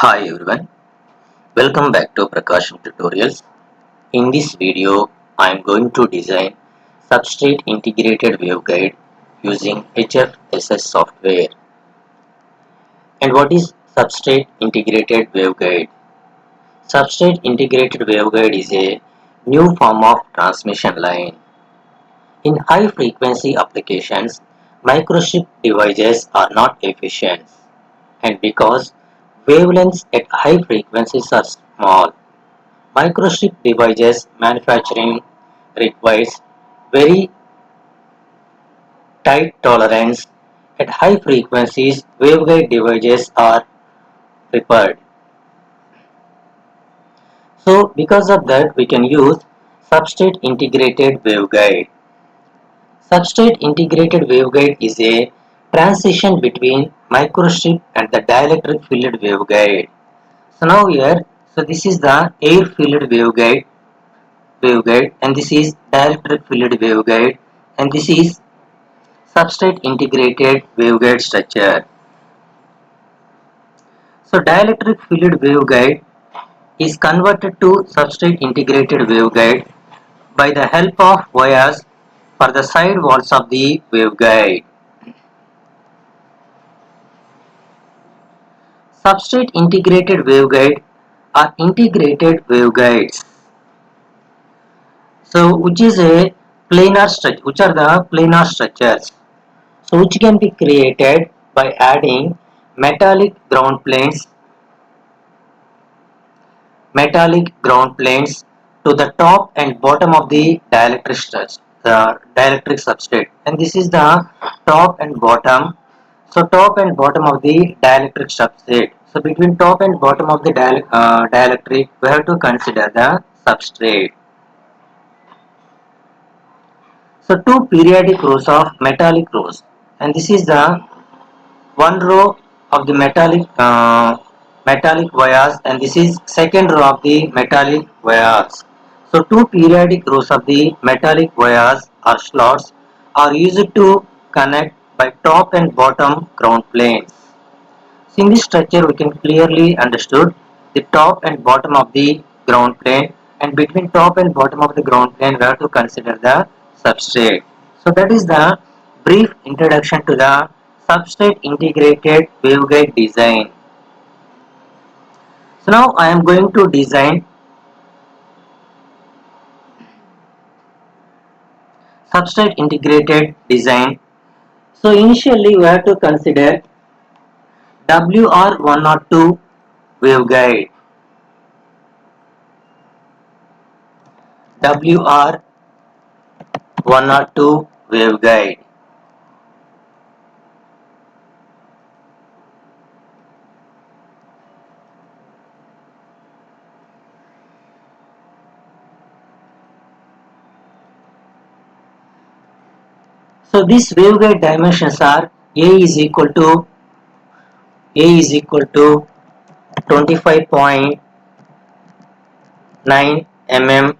Hi everyone, welcome back to PRAKASAM tutorials. In this video, I am going to design substrate integrated waveguide using Hfss software. And what is substrate integrated waveguide? Substrate integrated waveguide is a new form of transmission line. In high frequency applications, microstrip devices are not efficient, and because wavelengths at high frequencies are small, microstrip devices manufacturing requires very tight tolerance. At high frequencies, waveguide devices are prepared. So because of that, we can use substrate integrated waveguide. Substrate integrated waveguide is a transition between microstrip and the dielectric filled waveguide. So now here, so this is the air filled waveguide, and this is dielectric filled waveguide, and this is substrate integrated waveguide structure. So dielectric filled waveguide is converted to substrate integrated waveguide by the help of wires for the side walls of the waveguide. Substrate integrated waveguide are integrated waveguides. So which is a planar structure, which are the planar structures. So which can be created by adding metallic ground planes to the top and bottom of the dielectric substrate, and this is the top and bottom. So top and bottom of the dielectric substrate. So between top and bottom of the dielectric, we have to consider the substrate. So two periodic rows of metallic rows, and this is the one row of the metallic wires, and this is second row of the metallic wires. So two periodic rows of the metallic wires or slots are used to connect by top and bottom ground planes. So in this structure we can clearly understood the top and bottom of the ground plane, and between top and bottom of the ground plane we have to consider the substrate. So that is the brief introduction to the substrate integrated waveguide design. So now I am going to design substrate integrated design. So initially we have to consider WR102 waveguide. WR102 waveguide. So these waveguide dimensions are A is equal to 25.9 mm,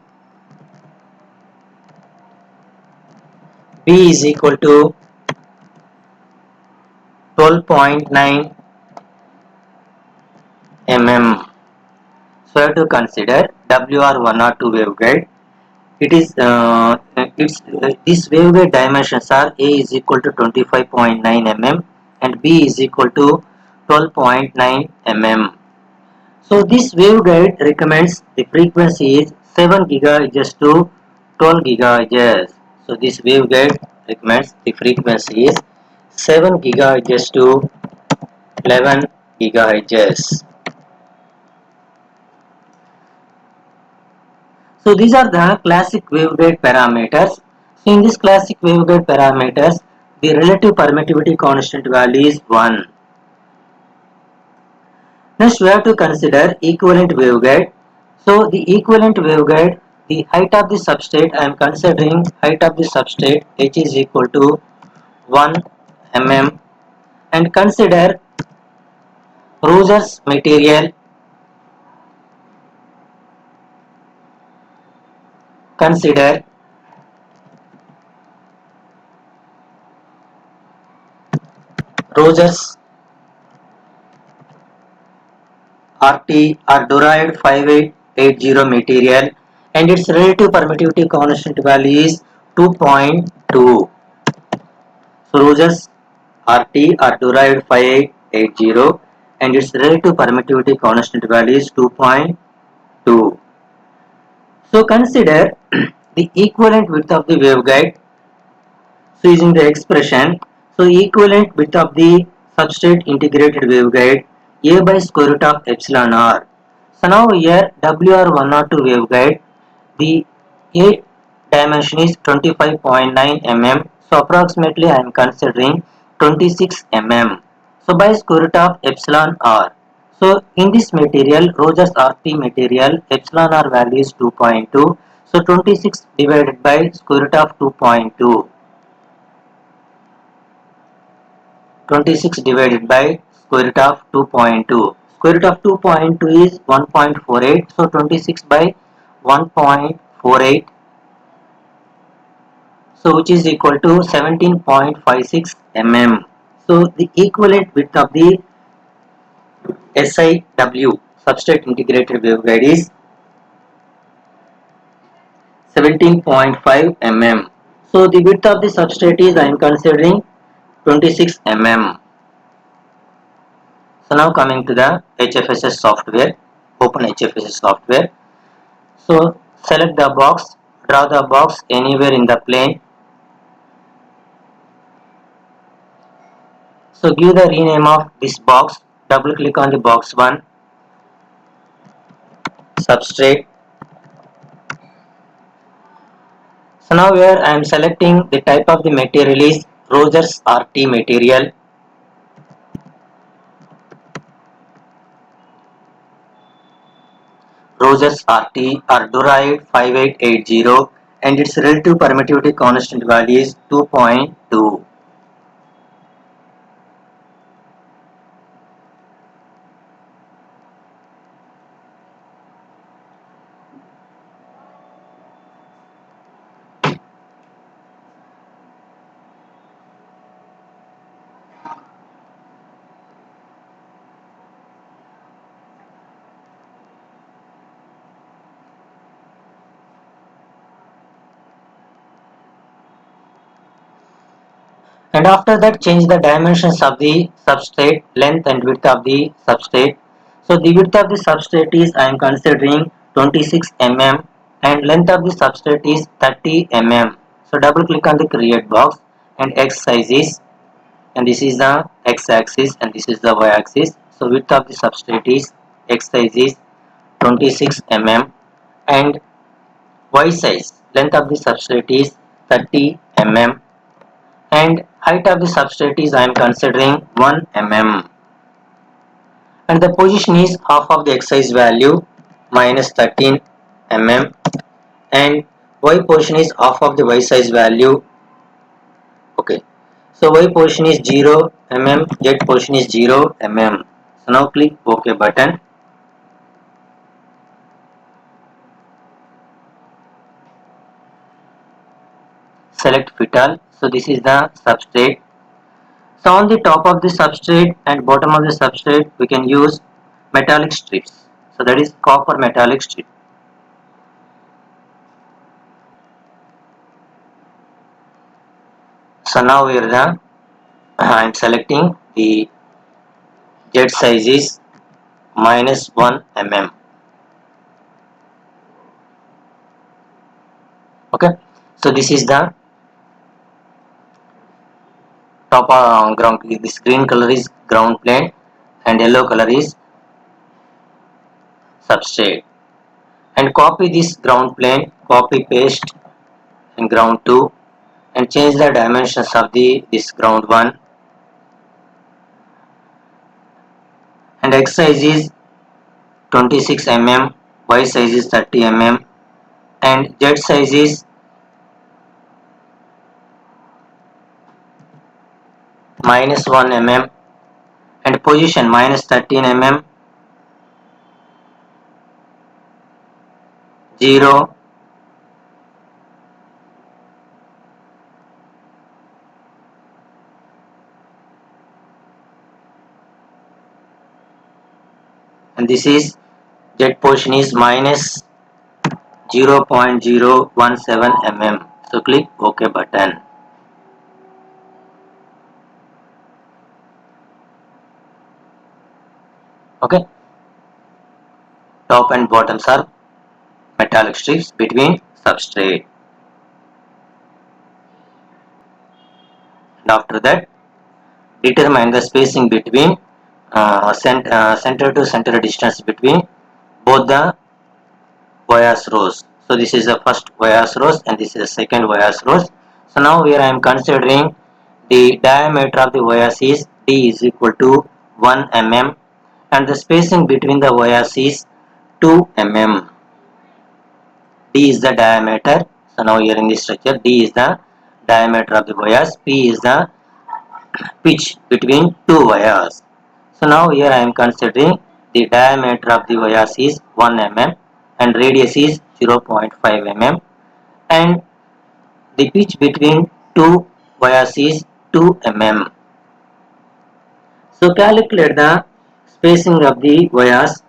B is equal to 12.9 mm. So I have to consider WR102 waveguide. It is this waveguide dimensions are A is equal to 25.9 mm and B is equal to 12.9 mm. So this waveguide recommends the frequency is 7 GHz to 12 GHz. So this waveguide recommends the frequency is 7 GHz to 11 GHz. So these are the classic waveguide parameters. So in this classic waveguide parameters, the relative permittivity constant value is 1. Next we have to consider equivalent waveguide. So the equivalent waveguide, the height of the substrate, I am considering height of the substrate h is equal to 1 mm, and Roger's material, consider Roger's RT or derived 5880 material and its relative permittivity constant value is 2.2. So Rogers RT are derived 5880 and its relative permittivity constant value is 2.2. So consider the equivalent width of the waveguide. So using the expression, so equivalent width of the substrate integrated waveguide A by square root of epsilon r. So now here WR102 waveguide, the A dimension is 25.9 mm. So approximately I am considering 26 mm. So by square root of epsilon r. So in this material, Rogers RT material, epsilon r value is 2.2. So 26 divided by square root of 2.2. 26 divided by square root of 2.2. Square root of 2.2 is 1.48. So 26 by 1.48. So which is equal to 17.56 mm. So the equivalent width of the SIW substrate integrated waveguide is 17.5 mm. So the width of the substrate is I am considering 26 mm. So now coming to the HFSS software, open HFSS software. So select the box, draw the box anywhere in the plane. So give the rename of this box, double click on the box 1, substrate. So now here I am selecting the type of the material is Rogers RT material. Rogers RT are derived 5880 and its relative permittivity constant value is 2.2. And after that change the dimensions of the substrate, length and width of the substrate. So the width of the substrate is I am considering 26 mm and length of the substrate is 30 mm. So double click on the create box and X size is, and this is the X axis and this is the Y axis. So width of the substrate is, X size is 26 mm and Y size, length of the substrate is 30 mm and height of the substrate is I am considering 1 mm and the position is half of the X size value minus 13 mm and Y position is half of the Y size value. Okay, so Y position is 0 mm, Z position is 0 mm. So now click OK button. Select fit all. So this is the substrate. So on the top of the substrate and bottom of the substrate we can use metallic strips. So that is copper metallic strip. So now here the I am selecting the Z size is minus 1 mm. Okay, so this is the top ground. This green color is ground plane and yellow color is substrate. And copy this ground plane, copy paste in ground 2 and change the dimensions of the this ground 1 and X size is 26 mm, Y size is 30 mm and Z size is minus 1 mm and position minus 13 mm, 0 and this is Z portion is minus 0.017 mm. So click OK button. Okay, top and bottoms are metallic strips between substrate. And after that, determine the spacing between center to center distance between both the bias rows. So this is the first bias rows and this is the second bias rows. So now here I am considering the diameter of the bias is D is equal to 1 mm and the spacing between the bias is 2 mm. D is the diameter. So now here in this structure D is the diameter of the bias, P is the pitch between two wires. So now here I am considering the diameter of the wires is 1 mm and radius is 0.5 mm and the pitch between two wires is 2 mm. So calculate the spacing of the wires.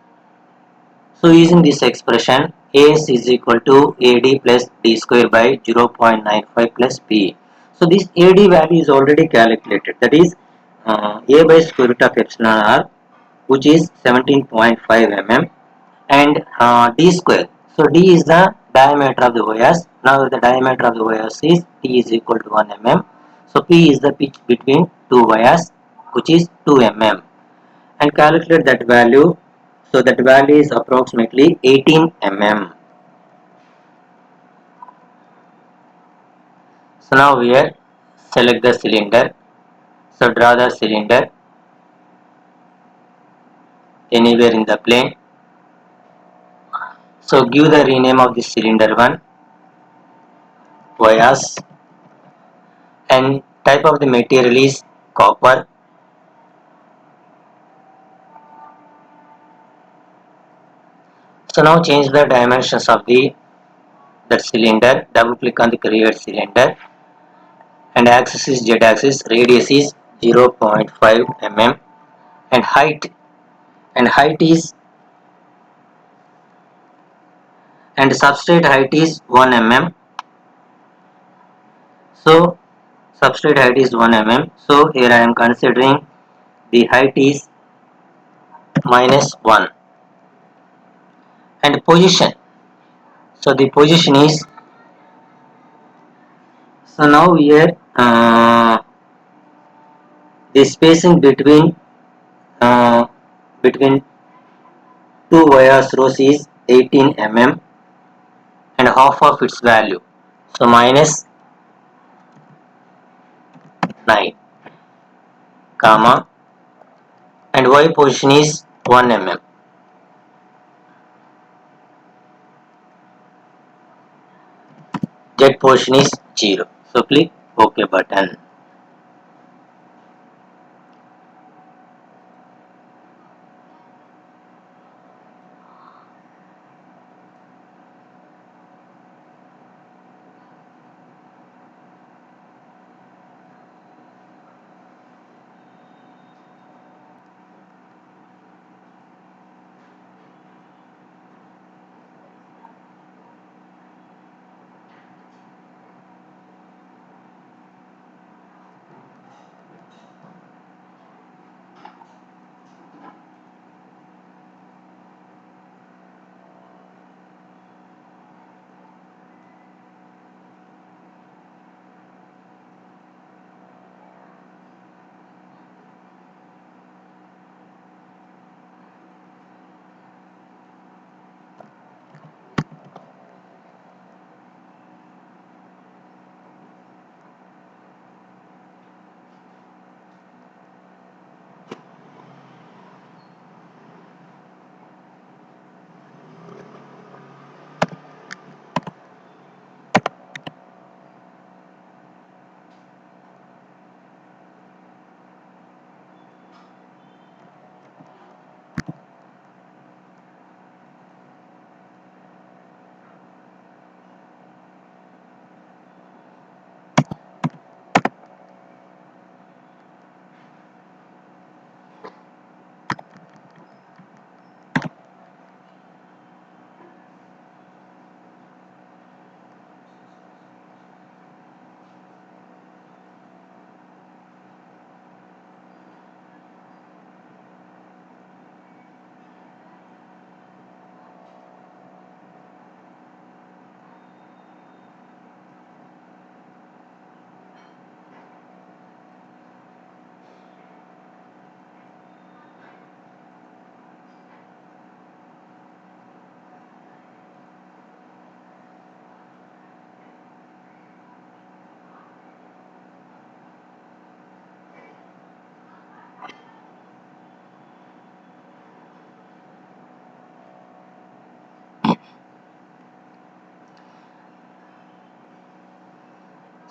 So using this expression AS is equal to AD plus D square by 0.95 plus B. So this AD value is already calculated, that is A by square root of epsilon R, which is 17.5 mm and D square. So D is the diameter of the wires. Now the diameter of the wires is D is equal to 1 mm. So P is the pitch between two wires, which is 2 mm and calculate that value. So that value is approximately 18 mm. So now here select the cylinder. So draw the cylinder anywhere in the plane. So give the rename of the cylinder one bias and type of the material is copper. So now change the dimensions of the that cylinder. Double click on the create cylinder and axis is Z axis, radius is 0.5 mm and height is and substrate height is 1 mm. So substrate height is 1 mm. So here I am considering the height is minus 1 and position. So the position is, so now here the spacing uh, between two wires rows is 18 mm and half of its value. So minus 9 comma and Y position is 1 mm. Z position is 0. So click OK button.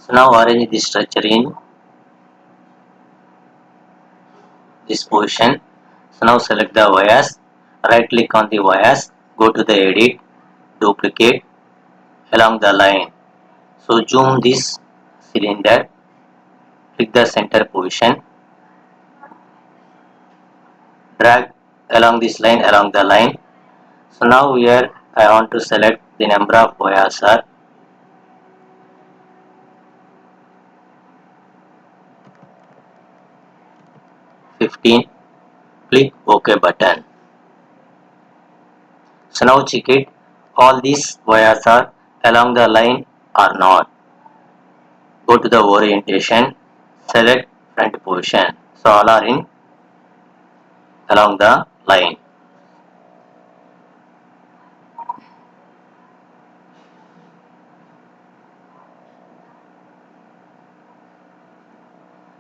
So now arrange the structure in this position. So now select the wires, right click on the wires, go to the edit, duplicate along the line. So zoom this cylinder, click the center position, drag along this line along the line. So now here I want to select the number of wires are 15, click OK button. So now check it, all these wires are along the line or not. Go to the orientation, select front position. So all are in along the line.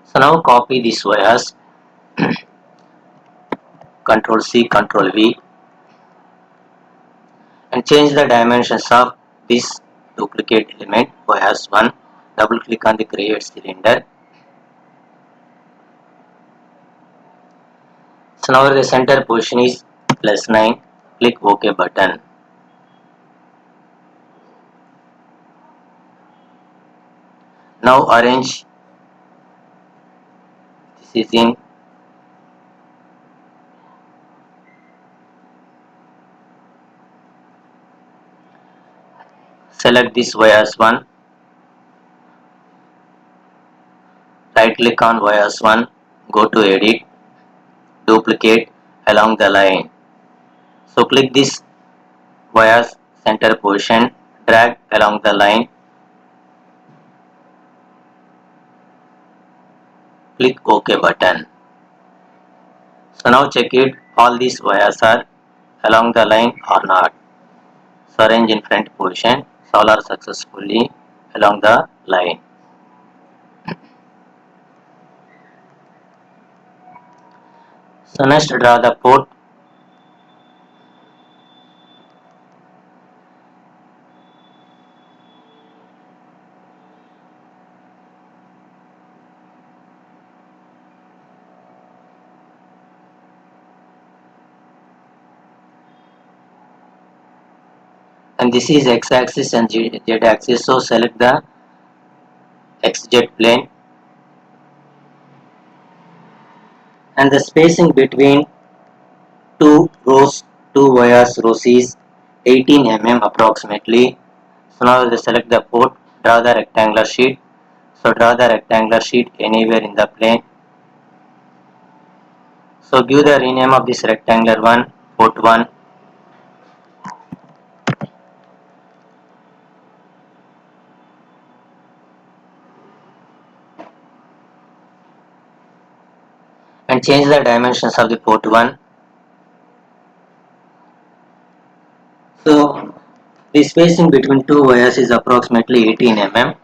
So now copy these wires, Ctrl C, Ctrl V, and change the dimensions of this duplicate element wires 1. Double click on the create cylinder. So now the center position is +9. Click OK button. Now arrange this is in select this wires 1. Right click on wires 1. Go to edit, duplicate along the line. So click this wires center position, drag along the line, click OK button. So now check it, all these wires are along the line or not. So arrange in front position, so all are successfully along the line. So next draw the port. And this is x-axis and z-axis, so select the xz plane, and the spacing between two wires rows is 18 mm approximately. So now we select the port, draw the rectangular sheet. So draw the rectangular sheet anywhere in the plane. So give the rename of this rectangular one, port 1. And change the dimensions of the port 1. So the spacing between two wires is approximately 18 mm.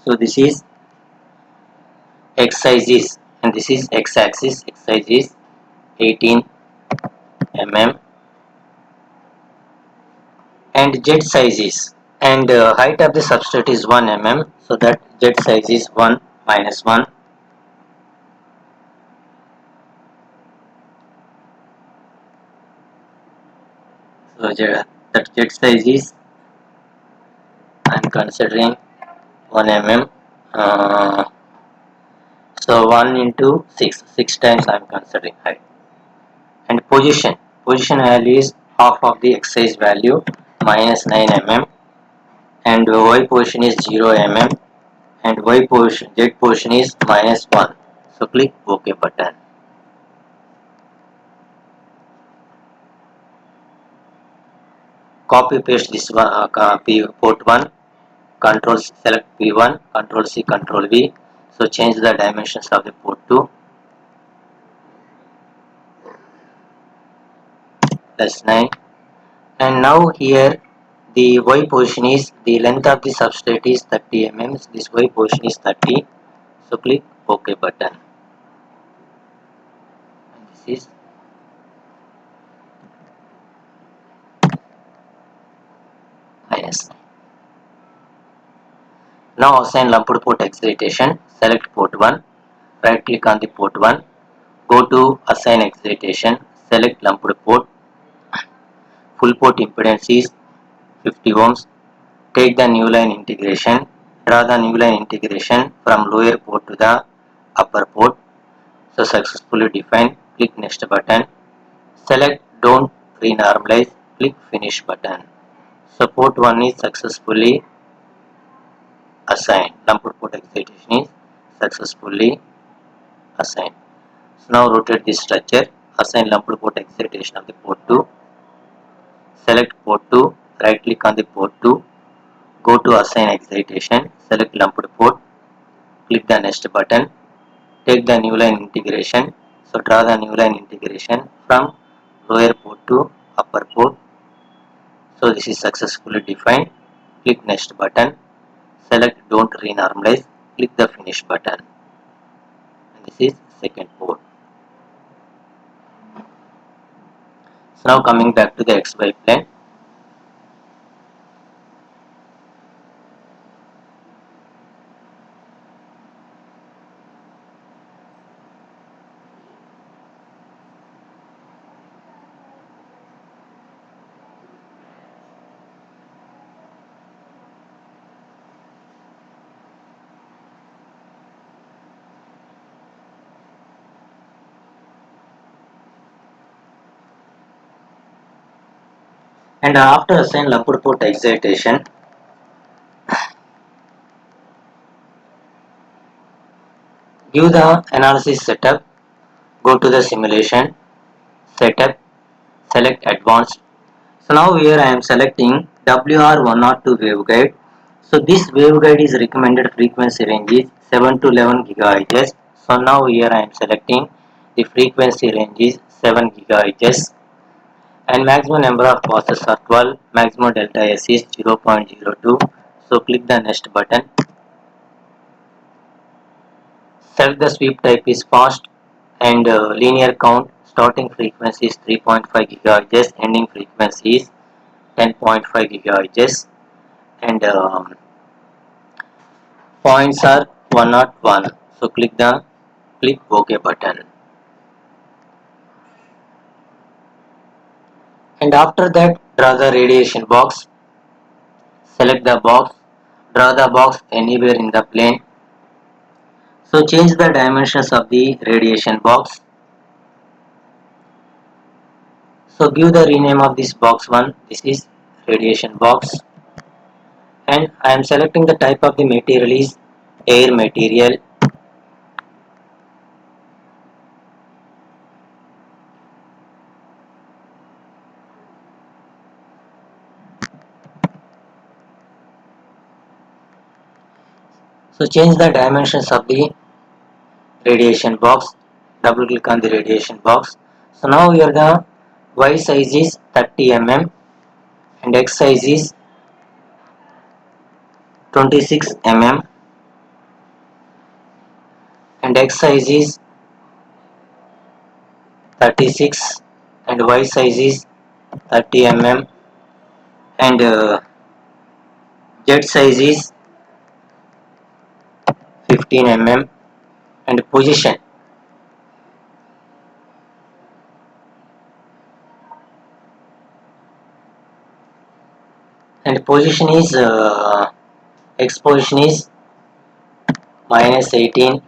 So this is x size is, and this is x axis, x size is 18 mm, and z size is, and height of the substrate is 1 mm, so that z size is 1 minus 1. So that z size is, I am considering 1 mm. So 1 into 6, 6 times I am considering height. And position value is half of the x size value, minus 9 mm, and y position is 0 mm, and z position is minus 1. So click OK button. Copy paste this one, port 1, control select P1, control C, control V. So change the dimensions of the port to +9. And now here the Y position is, the length of the substrate is 30 mm, this Y position is 30. So click OK button. And this is -9. Now assign lumped port excitation. Select port 1. Right click on the port 1. Go to assign excitation. Select lumped port. Full port impedance is 50 ohms. Take the new line integration. Draw the new line integration from lower port to the upper port. So successfully defined. Click next button. Select don't renormalize. Click finish button. So port 1 is successfully assigned. Lumped port excitation is successfully assigned. So now rotate this structure. Assign lumped port excitation of the port 2. Select port 2. Right click on the port 2. Go to assign excitation. Select lumped port. Click the next button. Take the new line integration. So draw the new line integration from lower port to upper port. So this is successfully defined. Click next button. Select don't renormalize. Click the finish button. And this is second port. So now coming back to the XY plane. And after assign lumped port excitation, give the analysis setup. Go to the simulation, setup, select advanced. So now here I am selecting WR102 waveguide. So this waveguide is recommended frequency range is 7 to 11 GHz. So now here I am selecting the frequency range is 7 GHz and maximum number of passes are 12. Maximum delta S is 0.02. So click the next button. Select the sweep type is fast and linear count. Starting frequency is 3.5 GHz. Ending frequency is 10.5 GHz. And points are 101. So click OK button. And after that, draw the radiation box. Select the box. Draw the box anywhere in the plane. So change the dimensions of the radiation box. So give the rename of this box 1. This is radiation box. And I am selecting the type of the material is air material. So change the dimensions of the radiation box. Double click on the radiation box. So now here the Y size is 30 mm and X size is 26 mm and X size is 36 and Y size is 30 mm and Z size is 15 mm and position is X position is -18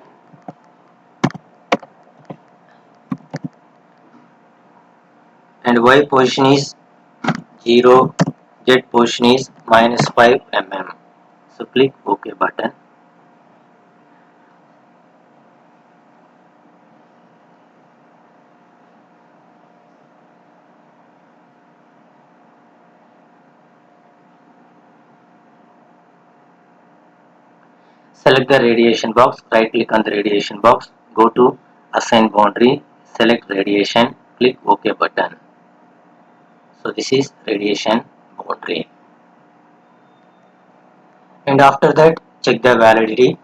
and Y position is 0, Z position is -5 mm. So click OK button. Select the radiation box, right click on the radiation box, go to assign boundary, select radiation, click OK button. So this is radiation boundary. And after that, check the validity.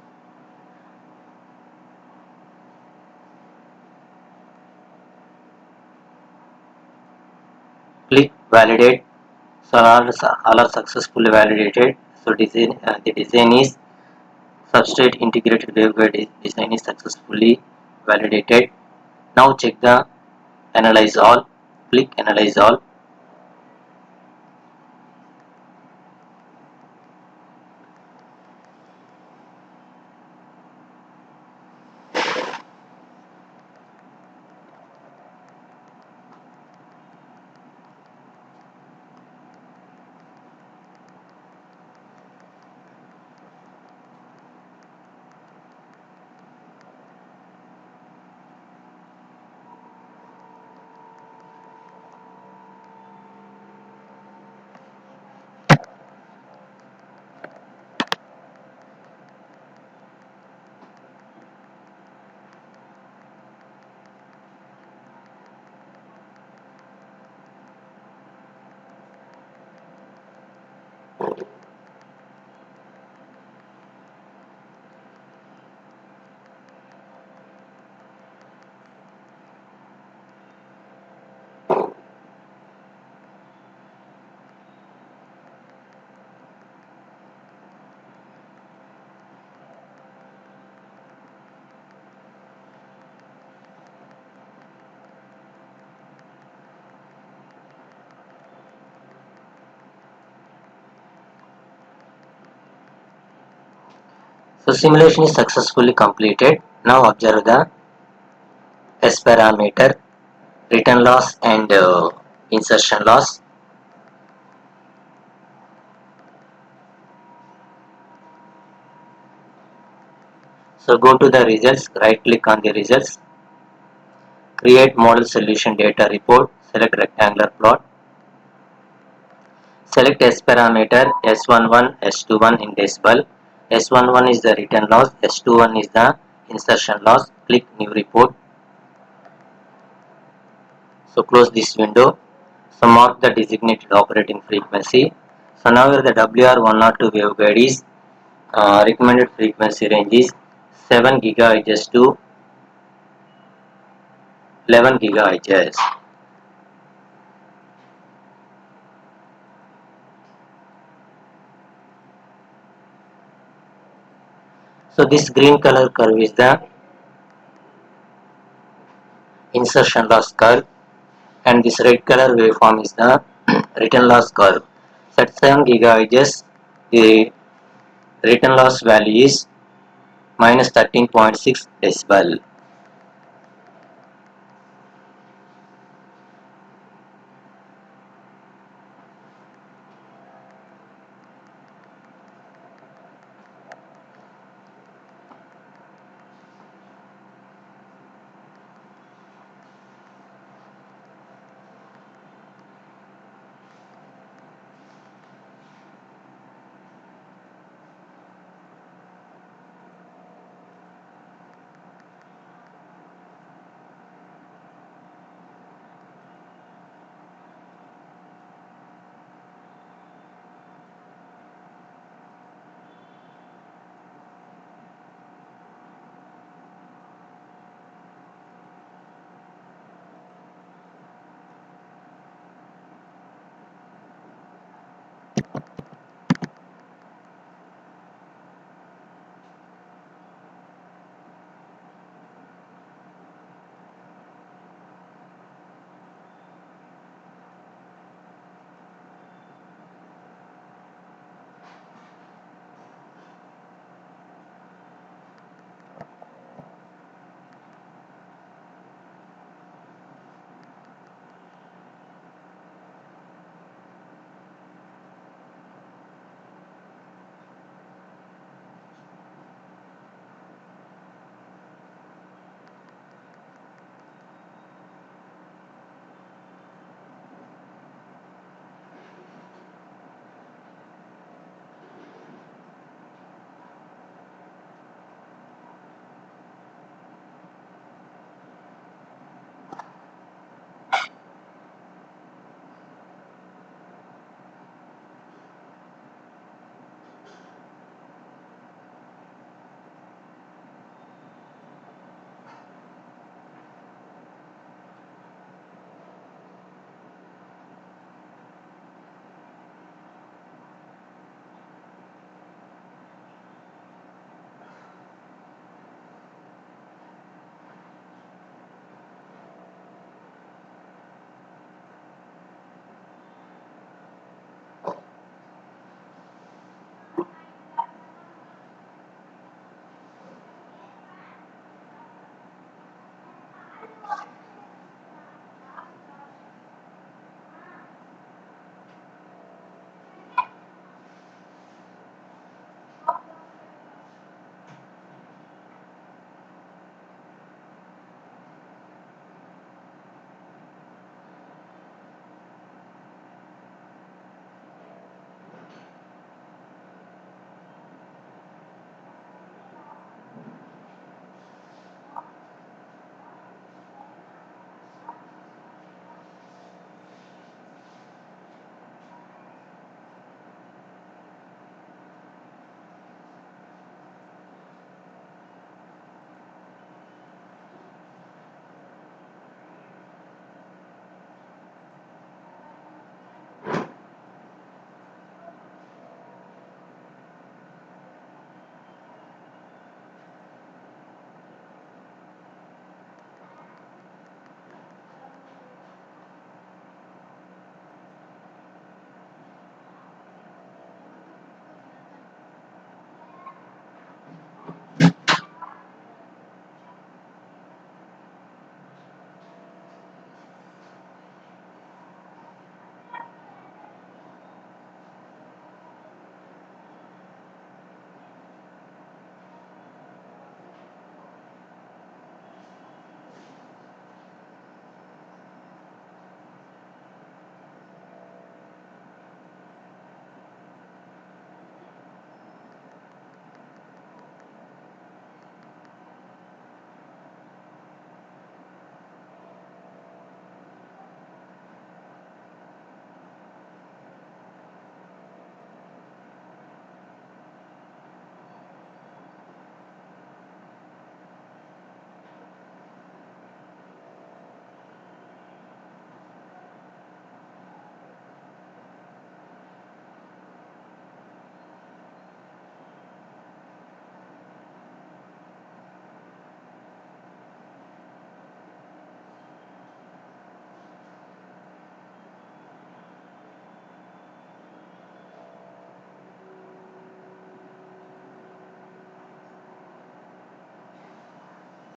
Click validate. So all are successfully validated. So the design is Substrate integrated waveguide design is successfully validated. Now check the Analyze All. Click Analyze All. So simulation is successfully completed. Now observe the S parameter, return loss and insertion loss. So go to the results, right click on the results, create model solution data report, select rectangular plot, select S parameter S11, S21 in decibel. S11 is the return loss, S21 is the insertion loss. Click new report. So close this window. So mark the designated operating frequency. So now the WR102 waveguide is recommended frequency range is 7 GHz to 11 GHz. So this green color curve is the insertion loss curve and this red color waveform is the return loss curve. So at 7 GHz the return loss value is minus 13.6 decibel.